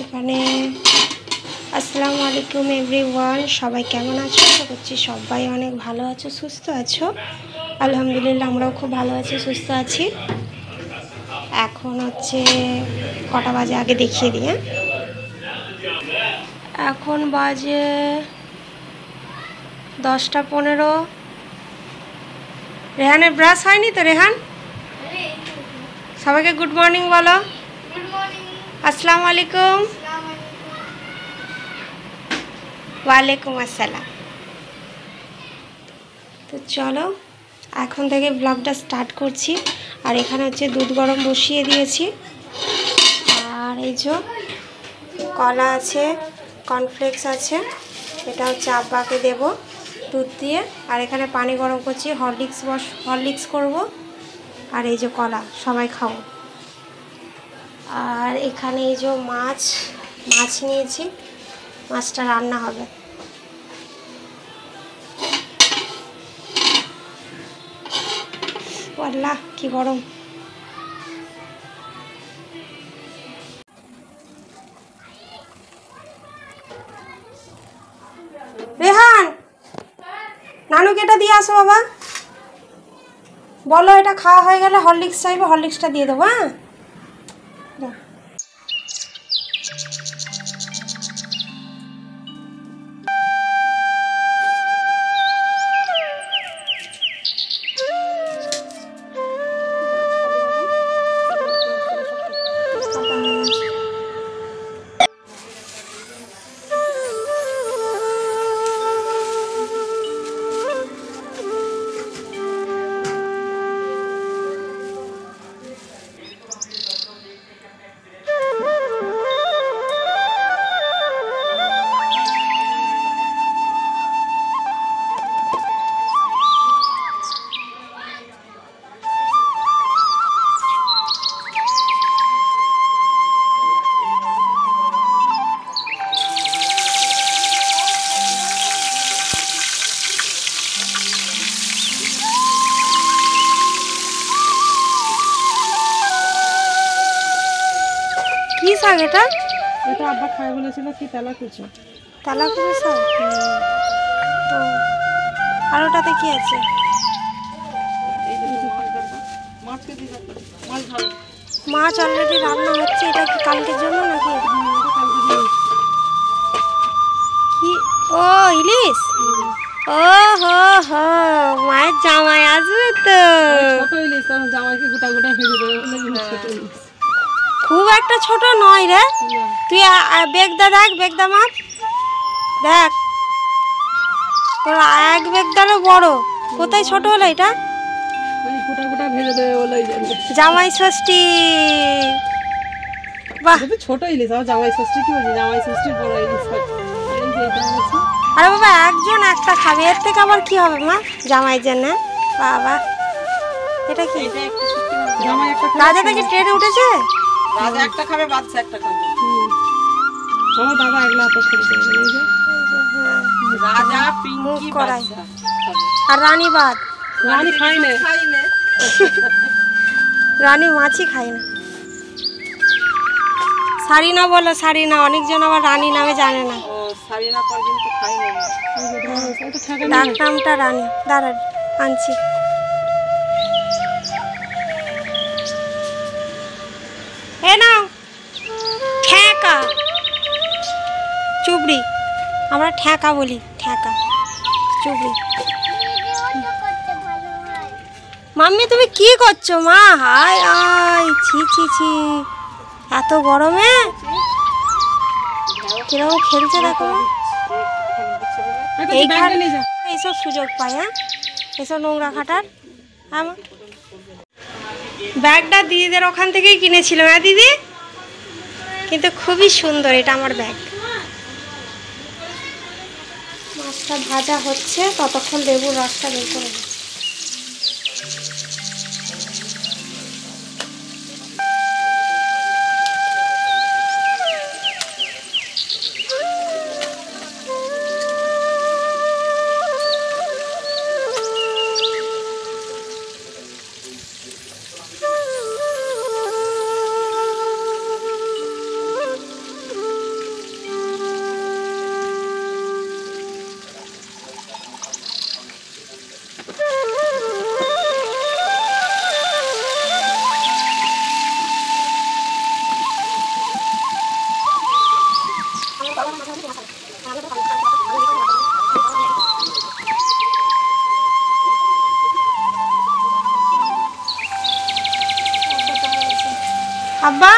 এখানে আসসালামু আলাইকুম এভরিওয়ান, সবাই কেমন আছো? আশা করছি সবাই অনেক ভালো আছো, সুস্থ আছো। আলহামদুলিল্লাহ আমরাও খুব ভালো আছি, সুস্থ আছি। এখন হচ্ছে কটা বাজে আগে দেখিয়ে দিই। এখন বাজে 10টা 15। রেহানের ব্রাশ হয়নি তো? রেহান, সবাইকে গুড মর্নিং বলো। আসসালামু আলাইকুম। ওয়ালাইকুম আসসালাম। তো চলো এখন থেকে ব্লগটা স্টার্ট করছি। আর এখানে হচ্ছে দুধ গরম বসিয়ে দিয়েছি, আর এই যে কলা আছে, কর্নফ্লেক্স আছে, এটা হচ্ছে আব্বাকে দেব দুধ দিয়ে। আর এখানে পানি গরম করছি, হরলিক্স করব। আর এই যে কলা, সবাই খাবো। আর এখানে এই যে মাছ নিয়েছি, মাছটা রান্না হবে। আল্লাহ কি গরম। রেহান, নানুকে এটা দিয়ে আসো বাবা। বলো এটা খাওয়া হয়ে গেলে হরলিক্স চাইবে, হরলিক্সটা দিয়ে দেবো। হ্যাঁ, কি শাক এটা? এটা আব্বা খায় বলেছিল কি তেলাকুচো। তেলাকুচো শাক। আর ওটাতে কি আছে? মাছ অলরেডি রান্না হচ্ছে। এটা কি কালকের জন্য নাকি? কি? ও ইলিশ। ও হো হো, মায়ের জামাই আসবে তো। ছোট ইলিশ, কারণ জামাইকে গোটা গোটা ভেজে দেবে বলে ছোট ইলিশ। খুব একটা ছোট নয় রে। তুই বেগদা দেখ, বেগদা মাছ দেখ, তোর এক বেগদারও বড়। কোথায় ছোট হলো এটা? গোটা গোটা ভেজে দেবে বলে জামাই ষষ্ঠী। বাহ, ছোট ইলিশ। আমার জামাই ষষ্ঠী কি বলছি, জামাই ষষ্ঠীর বড় ইলিশ। আরে বাবা, একজন একটা খাবে, এর থেকে আবার কি হবে মা? জামাই জন্য বাবা। এটা কি? জামাই একটা রাজাটা কি ট্রেনে উঠেছে? রাজা একটা খাবে, বাচ্চা একটা খাবে। আমার দাদা একলা তো ছেড়ে দেবে। রাজা পিঙ্কি বাচ্চা আর রানী বাদ। রানী খায় না। রানী মাছই খায় না। সারিনা বলো, সারিনা। অনেকজন আবার রানী নামে জানে না। সারিনা পর্যন্ত খায় না। ডাক নামটা রানী। দাঁড়ান আনছি। এ নাও ঠেকা, চুবড়ি। আমরা ঠেকা বলি, ঠেকা চুবড়ি। মাম্মি তুমি কি করছো মা? হায় আয়, ছি ছি ছি, এত গরমে কিরকম খেলছে দেখো। এইখানে এইসব সুযোগ পায়। হ্যাঁ, এইসব নোংরা খাটার। হ্যাঁ, ব্যাগটা দিদিদের ওখান থেকেই কিনেছিলাম। হ্যাঁ দিদি, কিন্তু খুবই সুন্দর এটা আমার ব্যাগ। মাছটা ভাজা হচ্ছে, ততক্ষণ লেবুর রসটা বের করে দিই। আব্বা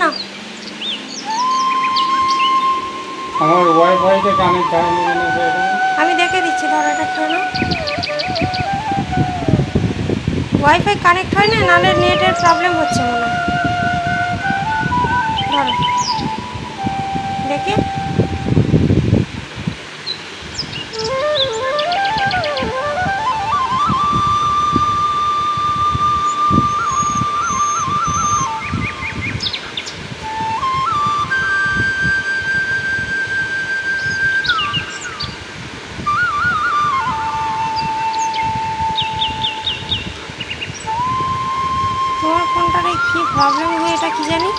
না আমার ওয়াইফাইতে কানেক্ট হয়নি কেন সেটা? আমি দেখে দিচ্ছি, ধরো এটা কেন ওয়াইফাই কানেক্ট হয় না, নাহলে নেটের প্রবলেম হচ্ছে মনে হয়। ধরো দেখে তোমার ফোনটারে কী প্রবলেম হয় এটা কি জানি।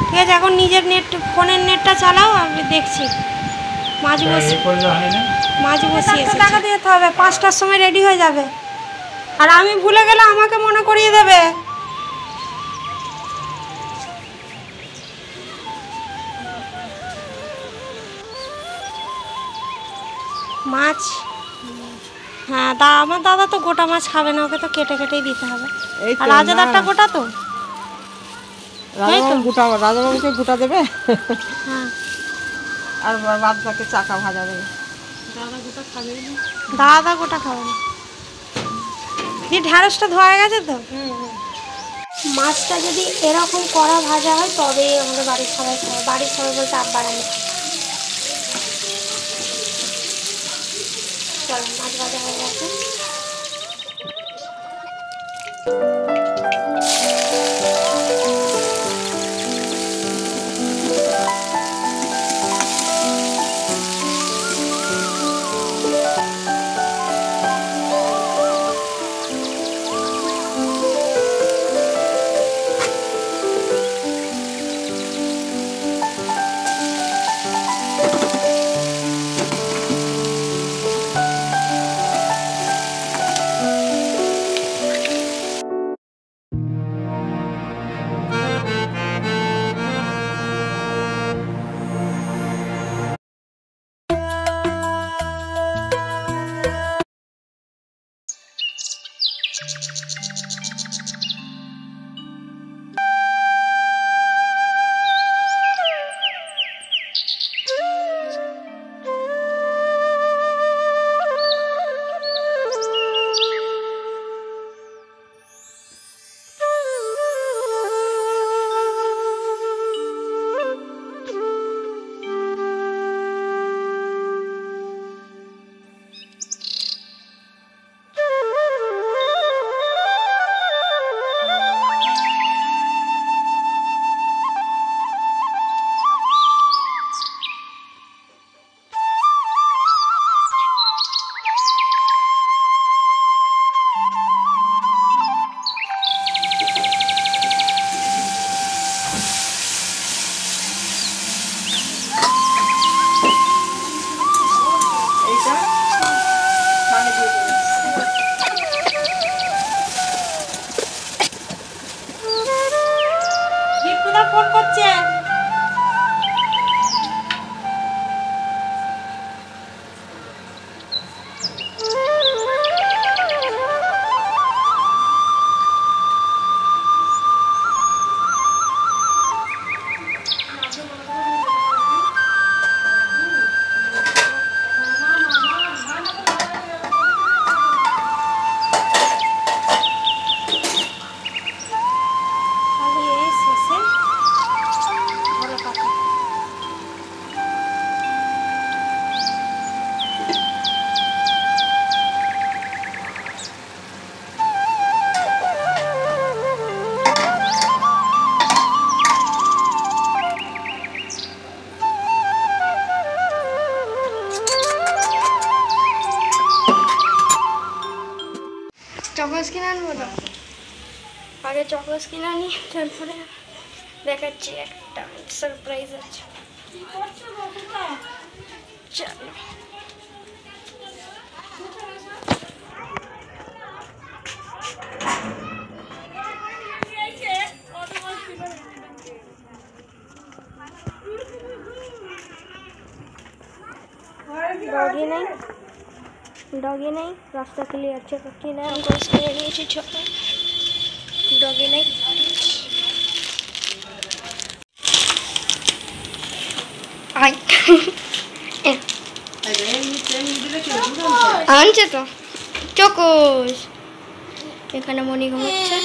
ঠিক আছে, এখন নিজের নেট, ফোনের নেটটা চালাও, আমি দেখছি। মাঝ বসে টাকা দিয়ে যেতে হবে, 5টার সময় রেডি হয়ে যাবে। আর আমি ভুলে গেলে আমাকে মনে করিয়ে দেবে। মাছ, হ্যাঁ আমার দাদা তো গোটা মাছ খাবে না, ওকে তো কেটে কেটেই দিতে হবে। আর রাজাদারটা গোটা তো, রাজাবাবুকে গোটা দেবে, হ্যাঁ আর বাদ বাকি চাকা ভাজা দেবে। দাদা গোটা খাবে না। দিয়ে ঢ্যাঁড়সটা ধোয়া হয়ে গেছে তো। মাছটা যদি এরকম কড়া ভাজা হয় তবেই আমাদের বাড়ির সবাই খাবে। বাড়ির সবাই বলতে আব্বার আমি। চলো, মাছ ভাজা হয়ে গেছে। ফোন করছে। চকলেট কিনে আনবো না, আগে চকলেট কিনে আনি, তারপরে দেখাচ্ছি একটা সারপ্রাইজ আছে। চলো डॉगी नहीं, डॉगी नहीं, रास्ता क्लियर चेक किया हमको इसके लिए नीचे छोटा ডগে নাই। আনছে তো চকোস। এখানে মনি ঘুমাচ্ছে।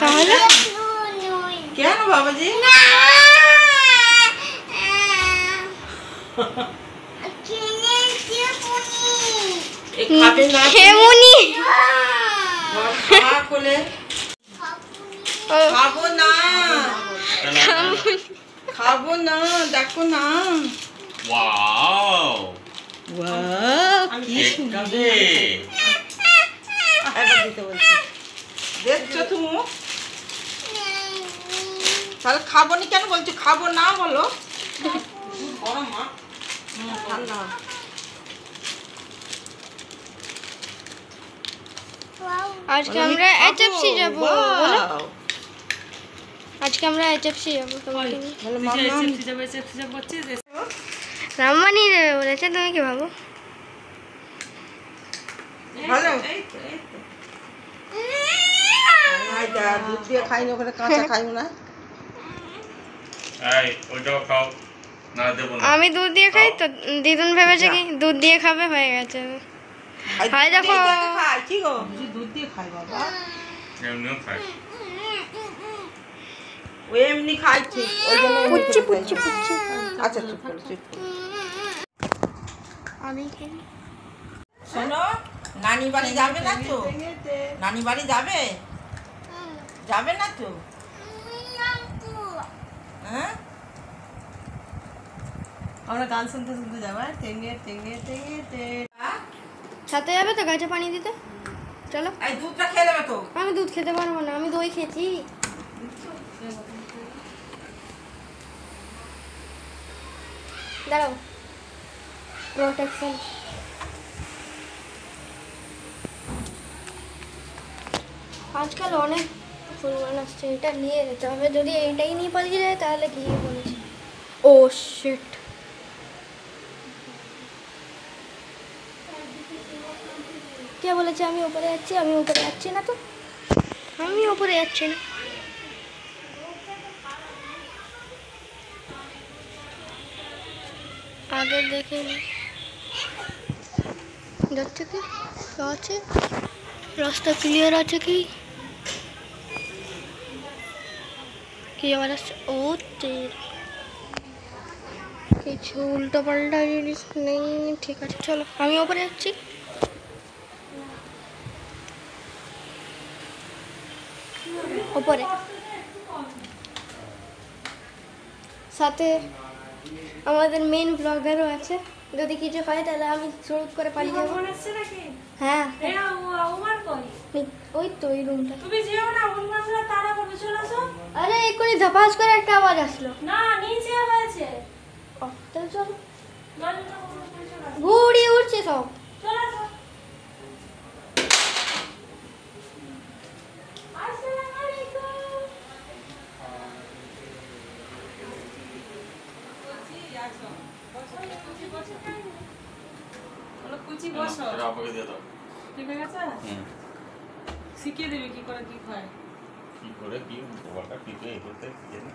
তাহলে কেন বাবাজি? খাবে না মনি কোলে? খাবো না, খাবো না, দেখো না। ওয়াও কি সুন্দর। দে একবার দিতে বলছি, দেখছো তুমি? তাহলে খাবো না কেন বলছো? খাবো না বলো। গরম মা, ঠান্ডা। আজকে আমরা এইচএফসি যাব। বলো আজকে আমরা এইচএফসি যাব। তোমাকে নিয়ে বলো মাম্মা। রাম্মানি দেবে বলেছে, তুমি কি ভাবো? ভালো। আইটা দুধ দিয়ে খাইনি, ওখানে কাঁচা খাইও না। এই ওইটাও খাও না, দেবো না। আমি দুধ দিয়ে খাই তো, দিদুন ভেবেছে কি দুধ দিয়ে খাবে, হয়ে গেছে। হাই দেখো খাই কি গো? দুধ দিয়ে খাই বাবা। এমনিও খাই। ও এমনি খাইছে, ওই জন্য পুচ্ছি পুচ্ছি পুচ্ছি। আচ্ছা চুপ করো, চুপ করো। আমি খাই। শোনো, নানি বাড়ি যাবে না তো? নানি বাড়ি যাবে? যাবে না তো? হ্যাঁ, আমরা গান শুনতে শুনতে যাবো। টেঙ্গে টেঙ্গে টেঙ্গে টেঙ্গে। সাথে যাবে তো গাছে পানি দিতে? চলো। এই দুধটা খেয়ে নেবে তো? আমি দুধ খেতে পারবো না, আমি দই খেয়েছি। দাঁড়াও, প্রোটেকশন। আজকাল অনেক ফুলমান আসছে, এটা নিয়ে যেতে হবে। যদি এইটাই নিয়ে পালিয়ে যায় তাহলে কি বলেছি। ও শিট, কে বলেছে আমি উপরে যাচ্ছি? আমি উপরে যাচ্ছি না তো, আমি উপরে যাচ্ছি না। আগে দেখে নি যাচ্ছে কি আছে, রাস্তা ক্লিয়ার আছে কি? কি আবার আসছে? ও তের কিছু উল্টো পাল্টা জিনিস নেই। ঠিক আছে চলো, আমি ওপরে যাচ্ছি। ওপরে সাথে আমাদের মেন ব্লগারও আছে। যদি কিছু হয় তাহলে আমি শুরু করে পালিয়ে যাবো। হ্যাঁ ওই তো ওই রুমটা। আরে এক্ষুনি ধপাস করে একটা আওয়াজ আসলো। ও, তাহলে চলো। ঘুড়ি উঠছে সব। এটা আপাকে দিয়ে দাও। ঠিক আছে, শিখিয়ে দেবে কি করে কি খায়। কি করে কি বাবাটা টিপে এ করতে কি জানি।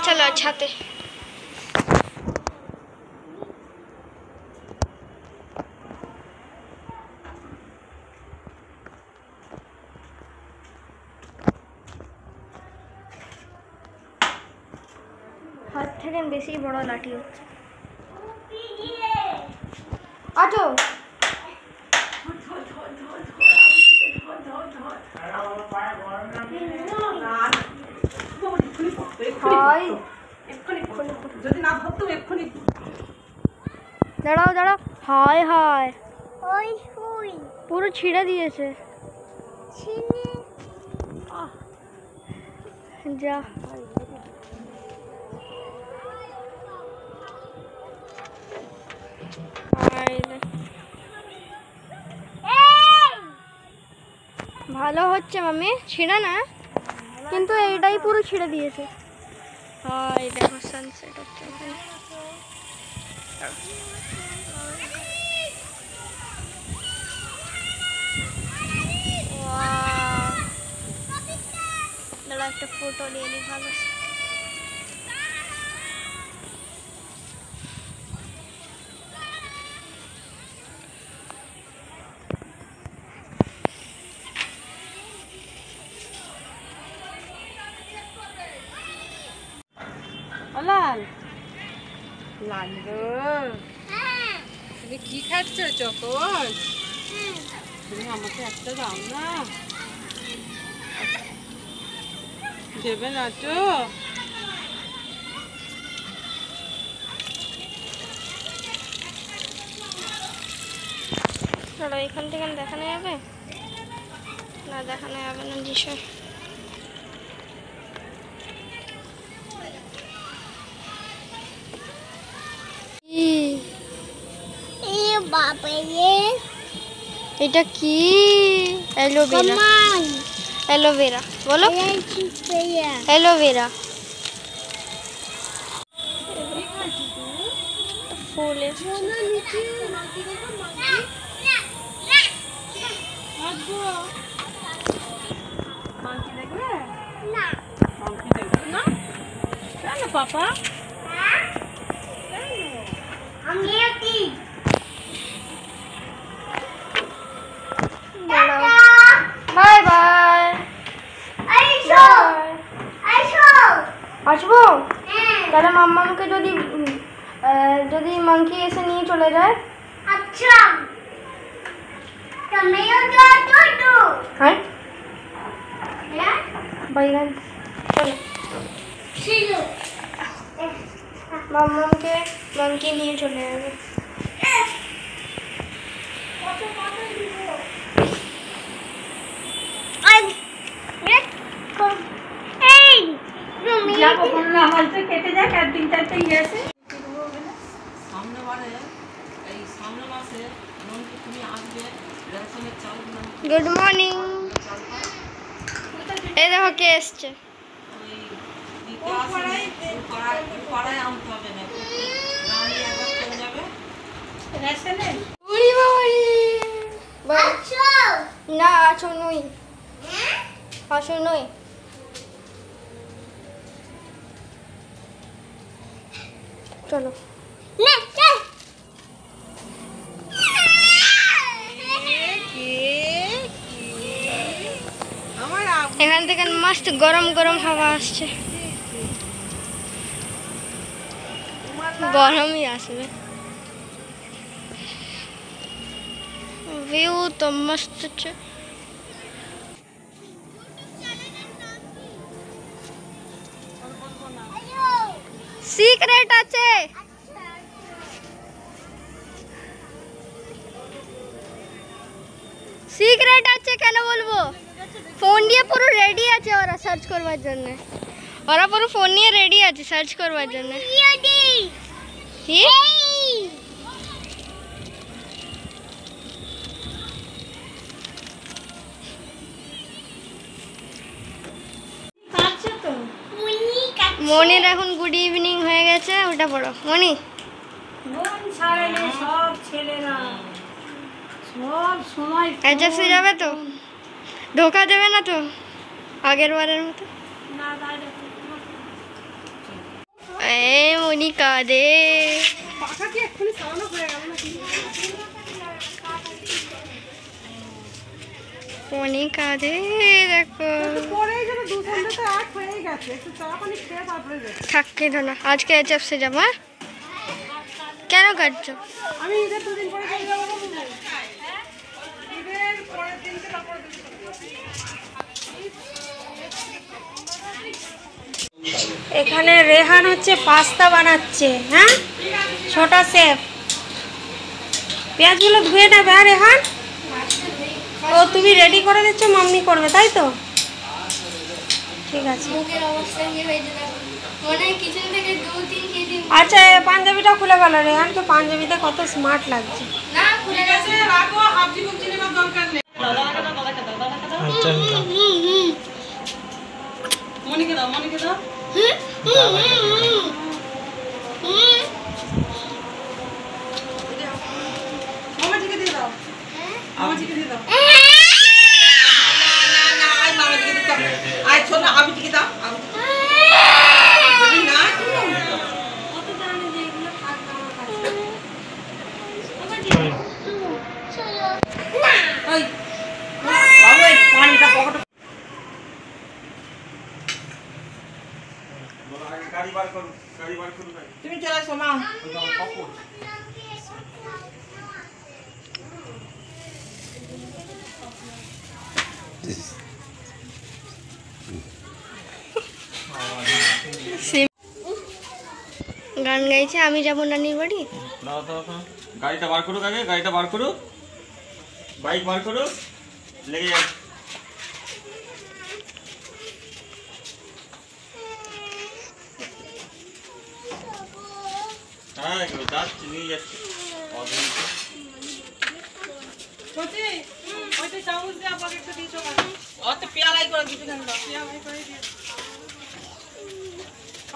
চলো ছাতে। হাত থেকে বেশি বড় লাঠি হচ্ছে। আটো যদি না ধরতো এক্ষুনি। দাঁড়াও দাঁড়াও, হায় হায় পুরো ছিঁড়ে দিয়েছে। যা ভালো হচ্ছে মামি, ছিঁড়ে না কিন্তু এইটাই পুরো ছিঁড়ে দিয়েছে। হয় দেখো সানসেট হচ্ছে ওখানে। দাঁড়া একটা ফটো নিয়ে নি ভালো। লাল লাল গো, তুমি কি খাচ্ছ? চকোস? তুমি আমাকে একটা দাও না, দেবে না তো? চলো এখান থেকে দেখানো যাবে না? দেখানো যাবে না বিষয়। এটা কি? অ্যালোভেরা। অ্যালোভেরা বলো, অ্যালোভেরা ফুল। পাপা বাই বাই। আসবো তাহলে মাম্মাকে যদি মাংকি এসে নিয়ে চলে যায়। আচ্ছা হ্যাঁ বাইগান চলো, মাম্মাকে মাংকি নিয়ে চলে যাবে। কেটে যাক আর 3-4টে ইয়ে আছে। সামনে বারে এই সামনে মাসে তুমি আসবে রেশনের চাল। Good morning. এই দেখো কে এসছে। পাড়ায় আনতে হবে না, রানী একবার চলে যাবে রেশনে। না আছো নই, আসো নই। চলো এখান থেকে মস্ত গরম গরম হাওয়া আসছে। গরমই আসবে। ভিউ তো মস্ত আছে। সিক্রেট আছে। সিক্রেট আছে কেন বলবো? ফোন নিয়ে পুরো রেডি আছে ওরা সার্চ করবার জন্য। ওরা পুরো ফোন নিয়ে রেডি আছে সার্চ করবার জন্য। কি মনির এখন গুড ইভিনিং হয়ে গেছে। ওটা পড়ো মনি। সব ছেলেরা সব সময় এজেন্সি যাবে তো? ধোকা দেবে না তো আগের বারের মতো? এই মনি কাঁদে। মনি কাঁদে দেখো। থাক কেঁদো না, আজকে এজেন্সি যাবো। হ্যাঁ কেন কাঁদছো? আমি ঈদের 2 দিন পরে চলে যাবো। ঈদের পরের দিন এখানে রেহান হচ্ছে পাস্তা বানাচ্ছে। হ্যাঁ ছোটা শেফ। পেঁয়াজগুলো ধুয়ে নেবে। হ্যাঁ রেহান, ও তুমি রেডি করে দিচ্ছ, মাম্মি করবে তাই তো? ঠিক আছে। মুখের অবস্থা কি হয়েছে দেখো, মনে হয় কিচেন থেকে 2-3 কেজি। আচ্ছা পাঞ্জাবিটা খুলে গেল, রেহান তো পাঞ্জাবিতে কত স্মার্ট লাগছে। না খুলে গেছে। রাখো, হাফজি কুচি নেবার দরকার নেই। মনিকে দাও, মনিকে দাও। মামাজিকে দিয়ে দাও, মামাজিকে দিয়ে দাও। না, আই মামাজিকে দিতে হবে। আই শোনো, আবিটিকে দাও। যদি না কত জানি যে এগুলো থাকবে আমার কাছে। ওই বাবু এই পানিটা পকেটে। গাড়ি বার করো, গাড়ি বার করো ভাই। তুমি চলে আসো মা। গান গাইছে আমি যাব নানির বাড়ি। দাও দাও দাও। গাড়িটা বার করো আগে, গাড়িটা বার করো। বাইক বার করো। লেগে যাও। হ্যাঁ, এগুলো যাচ্ছি, নিয়ে যাচ্ছি। কচি ওইটা চামচ দিয়ে আবার একটা দিছো কেন? অত পেয়ালাই করে দিতে কেন দাও? পেয়ালাই করে দিও।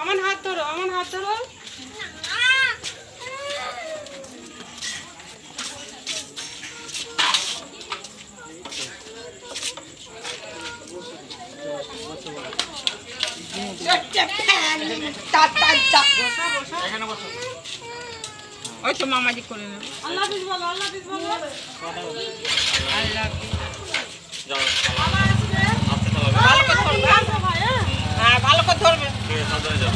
আমার হাত ধরো, আমার হাত ধরো। এখানে বসো। ওই তো মামাজি করে নেবে। আল্লাহ হাফেজ বলো, আল্লাহ হাফেজ বলো। আল্লাহ হাফেজ। যাও। হাতে চালাবে। ভালো করে ধরবে। হ্যাঁ, ভালো করে ধরবে। ঠিক আছে, সাবধানে যাও।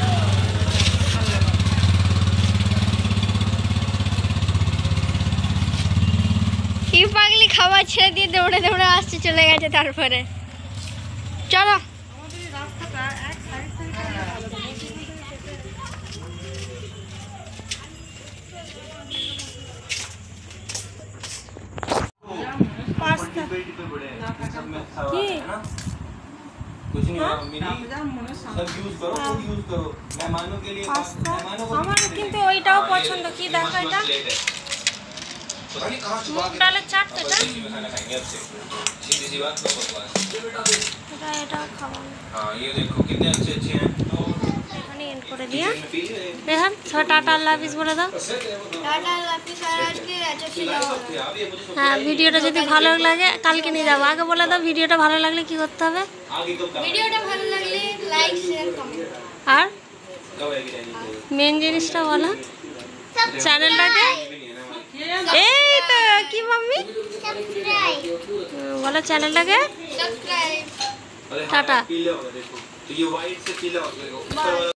কি পাগলি খাবার ছেড়ে দিয়ে দৌড়ে দৌড়ে আসছে, চলে গেছে। তারপরে চলো। আমাদের এই রাস্তাটা এক সাইড থেকে ভালো। পাস্তা কি? कुछ नहीं होगा मिनी सब यूज करो, खुद यूज करो। मेहमानों के लिए पास्ता मेहमानों को আমার কিন্তু ওইটাও পছন্দ। কি দেখো এটা प्लेट है। पता नहीं कहाँ छुपा মুগ के ডালের চাট তো এটা। देसी में खाना खाएंगे अब से। सीधी सी बात, नो बकवास। এটাও খাবো। हाँ ये देखो कितने अच्छे अच्छे हैं। এখানে এন্ড করে দিয়া किचन में पी रहे हैं। রেহান টাটা আল্লাহ হাফিজ বলে দাও। টাটা লাফি সারা আজকে আজকে যাওয়া। आप ये मुझे হ্যাঁ ভিডিওটা যদি ভালো লাগে কালকে নিয়ে যাবো। আগে বলে দাও ভিডিওটা ভালো লাগলে কি করতে হবে। आगे कब ভিডিওটা ভালো লাগলে লাইক শেয়ার কমেন্ট। আর कब आएगी डाइनिंग टेबल? মেন জিনিসটা বলো, চ্যানেলটাকে এই তো কি মাম্মি সাবস্ক্রাইব বলো চ্যানেলটাকে সাবস্ক্রাইব। अरे हाँ, टाटा। पीला होगा देखो, तो ये वाइट से पीला होगा। ऊपर वाला